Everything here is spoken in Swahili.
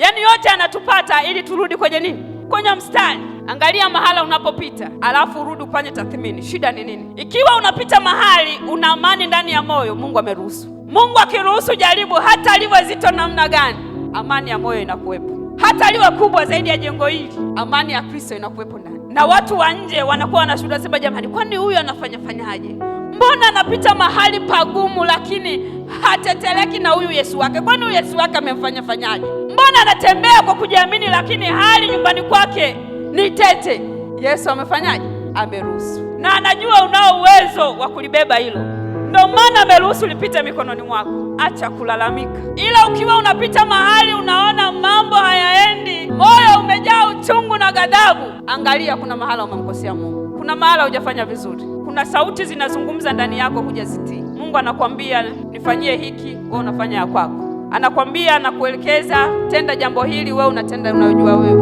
Yaani yote anatupata ili turudi kwenye nini? Kwenye mstari. Angalia mahala unapopita, alafu urudi ufanye tathmini, shida ni nini? Ikiwa unapita mahali una amani ndani ya moyo, Mungu ameruhusu. Mungu akiruhusu jaribu, hata liwe zito namna gani, amani ya moyo inakuwepo. Hata liwe kubwa zaidi ya jengo hili, amani ya Kristo inakuwepo ndani. Na watu wa nje wanakuwa wanashuhudia, sema jamani, kwani huyu anafanyaje? Mbona anapita mahali pagumu lakini hateteleki na huyu Yesu wake? Kwani huyu Yesu wake amemfanyaje? Mbona anatembea kwa kujiamini lakini hali nyumbani kwake ni tete? Yesu amefanyaje? Ameruhusu. Na anajua unao uwezo wa kulibeba hilo. Ndio maana ameruhusu lipite mikononi mwako. Acha kulalamika. Ila ukiwa unapita mahali unaona mambo hayaendi, moyo umejaa uchungu na ghadhabu, angalia, kuna mahala umemkosea Mungu. Kuna mahala hujafanya vizuri. Kuna sauti zinazungumza ndani yako hujazitii. Mungu anakwambia nifanyie hiki, wewe unafanya ya kwako. Anakwambia, anakuelekeza tenda jambo hili, wewe unatenda unayojua wewe.